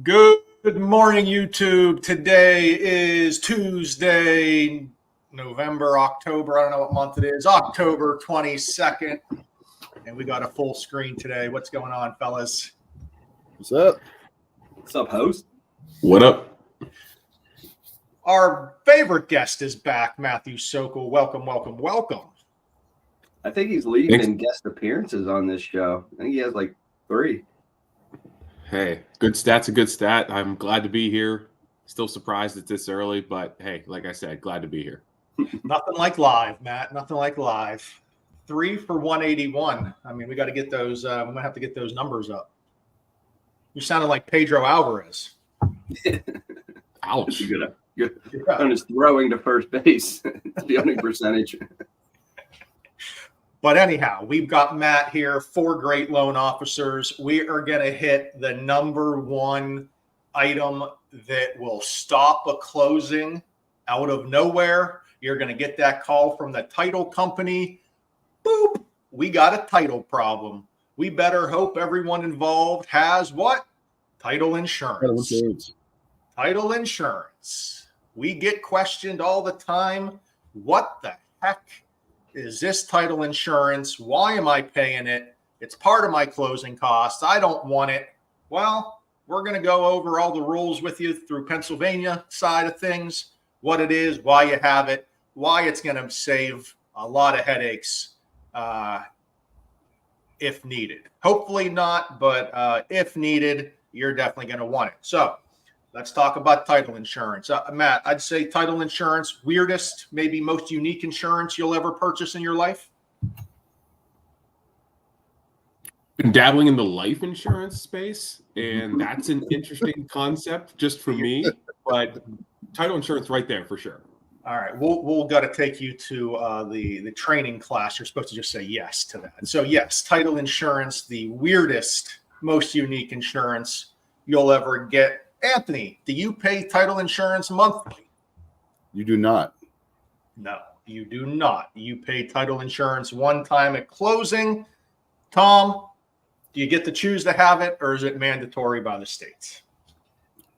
Good morning, YouTube. Today is Tuesday, October. I don't know what month it is. October 22nd. And we got a full screen today. What's going on, fellas? What's up? What's up, host? What up? Our favorite guest is back, Matthew Sokol. Welcome. I think he's leading in guest appearances on this show. I think he has like 3. Hey, good stat's a good stat. I'm glad to be here. Still surprised it's this early, but hey, like I said, glad to be here. Nothing like live, Matt. Nothing like live. 3 for 181. I mean, we got to get those. We might have to get those numbers up. You sounded like Pedro Alvarez. Ouch. Good. On his throwing to first base, fielding percentage. But anyhow, we've got Matt here, 4 great loan officers. We are going to hit the number one item that will stop a closing out of nowhere. You're going to get that call from the title company. Boop. We got a title problem. We better hope everyone involved has what? Title insurance. Title insurance. We get questioned all the time. What the heck is this title insurance? Why am I paying it? It's part of my closing costs. I don't want it. Well, we're going to go over all the rules with you through Pennsylvania side of things, what it is, why you have it, why it's going to save a lot of headaches if needed. Hopefully not, but if needed, you're definitely going to want it. So let's talk about title insurance. Matt, I'd say title insurance, weirdest, maybe most unique insurance you'll ever purchase in your life? Been dabbling in the life insurance space, and that's an interesting concept just for me, but title insurance right there for sure. All right, we'll got to take you to the training class. You're supposed to just say yes to that. So yes, title insurance, the weirdest, most unique insurance you'll ever get. Anthony, do you pay title insurance monthly? You do not. No, you do not. You pay title insurance one time at closing. Tom, do you get to choose to have it, or is it mandatory by the states?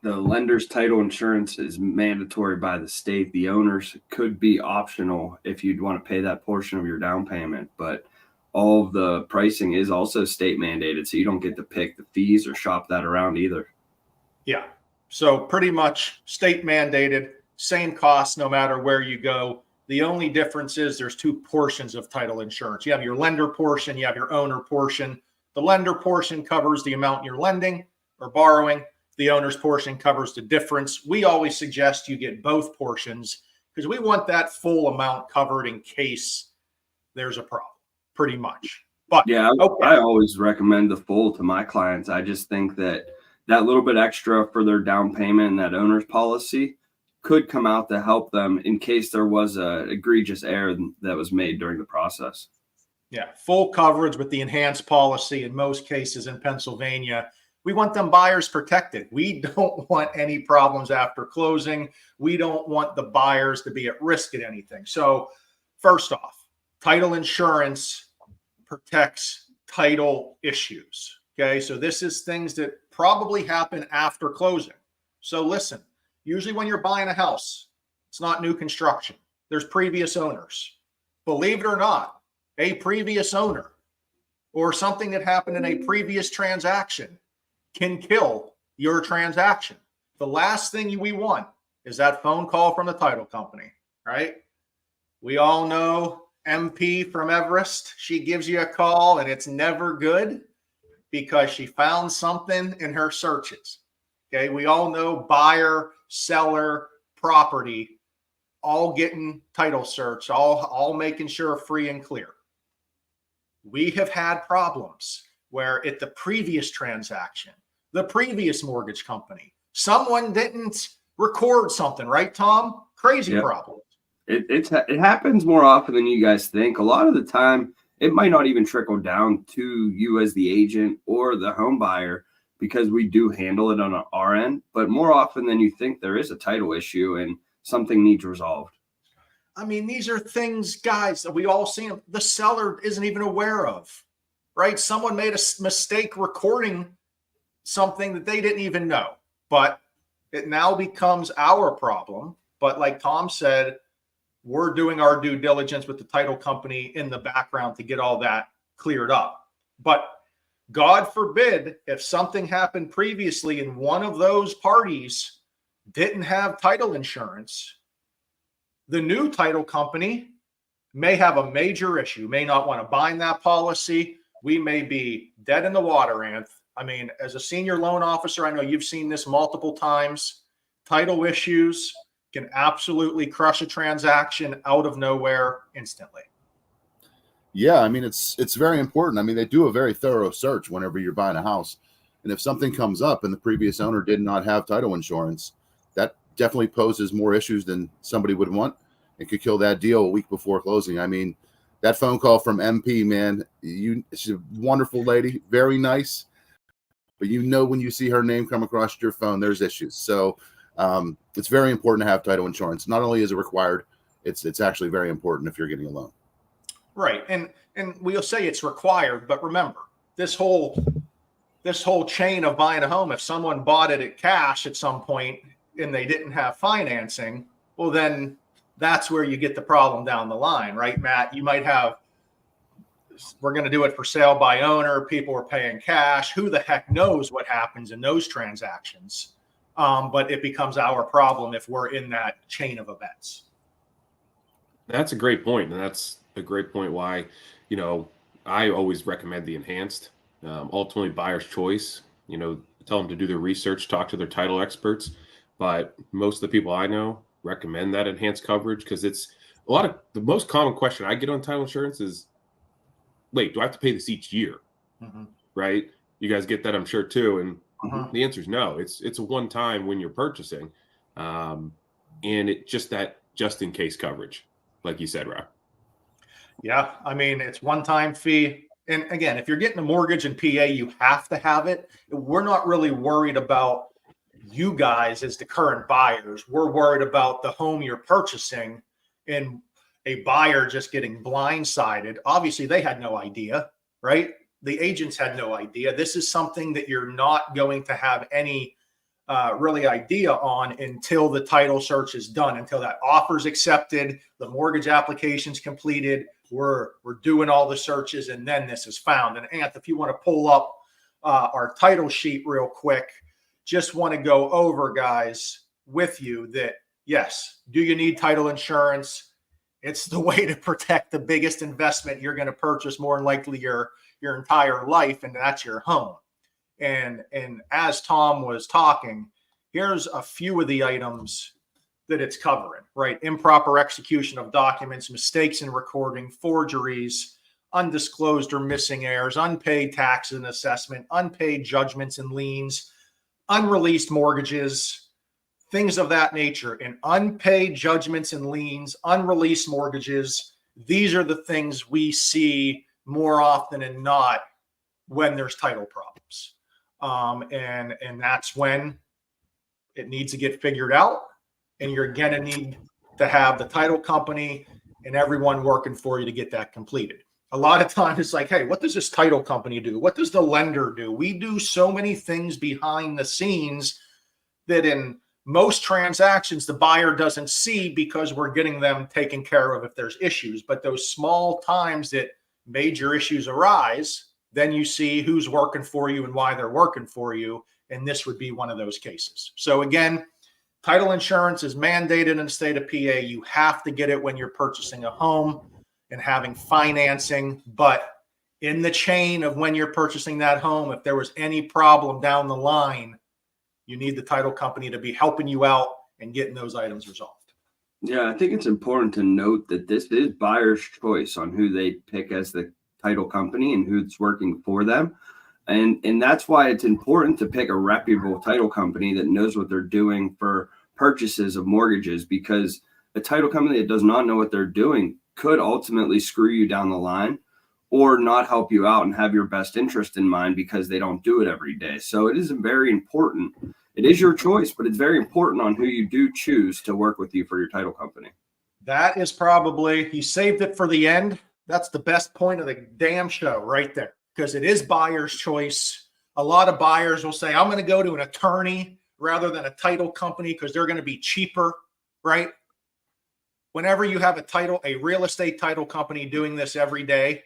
The lender's title insurance is mandatory by the state. The owner's could be optional if you'd want to pay that portion of your down payment, but all of the pricing is also state mandated, so you don't get to pick the fees or shop that around either. Yeah. So pretty much state mandated, same cost no matter where you go. The only difference is there's 2 portions of title insurance. You have your lender portion, you have your owner portion. The lender portion covers the amount you're lending or borrowing. The owner's portion covers the difference. We always suggest you get both portions because we want that full amount covered in case there's a problem, pretty much. But yeah, okay. I always recommend the full to my clients. I just think that little bit extra for their down payment and that owner's policy could come out to help them in case there was a egregious error that was made during the process. Yeah, full coverage with the enhanced policy in most cases in Pennsylvania. We want them buyers protected. We don't want any problems after closing. We don't want the buyers to be at risk at anything. So first off, title insurance protects title issues. Okay, so this is things that probably happen after closing. So listen, usually when you're buying a house, it's not new construction. There's previous owners. Believe it or not, a previous owner or something that happened in a previous transaction can kill your transaction. The last thing we want is that phone call from the title company, right? We all know MP from Everest. She gives you a call and it's never good because she found something in her searches. Okay, we all know buyer, seller, property, all getting title search, all making sure free and clear. We have had problems where at the previous transaction, the previous mortgage company, someone didn't record something, right, Tom? Crazy problem. It happens more often than you guys think. A lot of the time, it might not even trickle down to you as the agent or the home buyer because we do handle it on our end. But more often than you think, there is a title issue and something needs resolved. I mean, these are things, guys, that we all see them. The seller isn't even aware of, right? Someone made a mistake recording something that they didn't even know. but it now becomes our problem. But like Tom said, we're doing our due diligence with the title company in the background to get all that cleared up. But God forbid if something happened previously and one of those parties didn't have title insurance, the new title company may have a major issue, may not want to bind that policy. We may be dead in the water, Anth. I mean, as a senior loan officer, I know you've seen this multiple times. Title issues can absolutely crush a transaction out of nowhere instantly. Yeah, I mean, it's very important. I mean, they do a very thorough search whenever you're buying a house. And if something comes up and the previous owner did not have title insurance, that definitely poses more issues than somebody would want. It could kill that deal a week before closing. I mean, that phone call from MP, man, she's a wonderful lady, very nice. But when you see her name come across your phone, there's issues. So it's very important to have title insurance. Not only is it required, it's actually very important if you're getting a loan. Right. And we'll say it's required, but remember, this whole chain of buying a home, if someone bought it at cash at some point and they didn't have financing, well, then that's where you get the problem down the line, right, Matt? You might have, we're going to do it for sale by owner. People are paying cash. Who the heck knows what happens in those transactions? But it becomes our problem if we're in that chain of events. That's a great point. And that's a great point why, I always recommend the enhanced, ultimately buyer's choice, tell them to do their research, talk to their title experts. But most of the people I know recommend that enhanced coverage because it's the most common question I get on title insurance is, wait, do I have to pay this each year? Mm-hmm. Right? You guys get that, I'm sure, too. And Mm-hmm. the answer is no. It's a one time when you're purchasing. And it just in case coverage, like you said, Rob. Yeah. I mean, it's one-time fee. And again, if you're getting a mortgage in PA, you have to have it. We're not really worried about you guys as the current buyers. We're worried about the home you're purchasing and a buyer just getting blindsided. Obviously, they had no idea, right? The agents had no idea. This is something that you're not going to have any really idea on until the title search is done, until that offer's accepted, the mortgage application's completed. We're doing all the searches, and then this is found. And Anth, if you want to pull up our title sheet real quick, just want to go over, guys, with you that, yes, do you need title insurance? It's the way to protect the biggest investment you're going to purchase more than likely your entire life, and that's your home. And as Tom was talking, here's a few of the items that it's covering, right? Improper execution of documents, mistakes in recording, forgeries, undisclosed or missing heirs, unpaid taxes and assessment, unpaid judgments and liens, unreleased mortgages, things of that nature. And unpaid judgments and liens, unreleased mortgages, these are the things we see more often than not when there's title problems. And that's when it needs to get figured out. And you're going to need to have the title company and everyone working for you to get that completed. A lot of times it's like, hey, what does this title company do? What does the lender do? We do so many things behind the scenes that in most transactions, the buyer doesn't see because we're getting them taken care of if there's issues. But those small times that major issues arise, then you see who's working for you and why they're working for you. And this would be one of those cases. So again, title insurance is mandated in the state of PA. You have to get it when you're purchasing a home and having financing. But in the chain of when you're purchasing that home, if there was any problem down the line, you need the title company to be helping you out and getting those items resolved. Yeah, I think it's important to note that this is buyer's choice on who they pick as the title company and who's working for them. And that's why it's important to pick a reputable title company that knows what they're doing for purchases of mortgages, because a title company that does not know what they're doing could ultimately screw you down the line or not help you out and have your best interest in mind because they don't do it every day. So it is very important. It is your choice, but it's very important on who you do choose to work with you for your title company. That is probably, he saved it for the end. That's the best point of the damn show right there, because it is buyer's choice. A lot of buyers will say, I'm going to go to an attorney rather than a title company because they're going to be cheaper, right? Whenever you have a real estate title company doing this every day,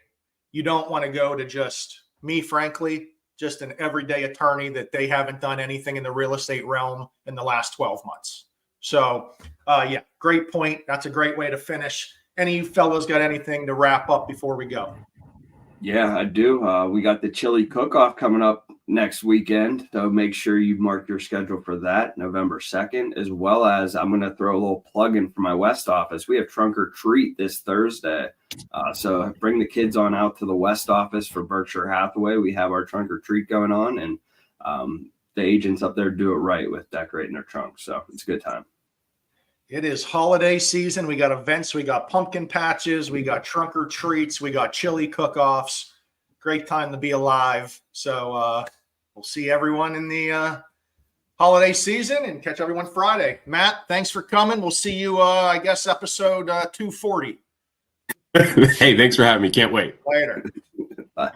you don't want to go to just me, frankly, just an everyday attorney that they haven't done anything in the real estate realm in the last 12 months. So, yeah, great point. That's a great way to finish. Any fellows got anything to wrap up before we go? Yeah, I do. We got the chili cook-off coming up next weekend, so make sure you mark your schedule for that, November 2nd, as well as I'm going to throw a little plug in for my West office. We have Trunk or Treat this Thursday, so bring the kids on out to the West office for Berkshire Hathaway. We have our Trunk or Treat going on, and the agents up there do it right with decorating their trunks, so it's a good time. It is holiday season. We got events. We got pumpkin patches. We got trunk or treats. We got chili cook-offs. Great time to be alive. So we'll see everyone in the holiday season and catch everyone Friday. Matt, thanks for coming. We'll see you, I guess, episode 240. Hey, thanks for having me. Can't wait. Later. Bye.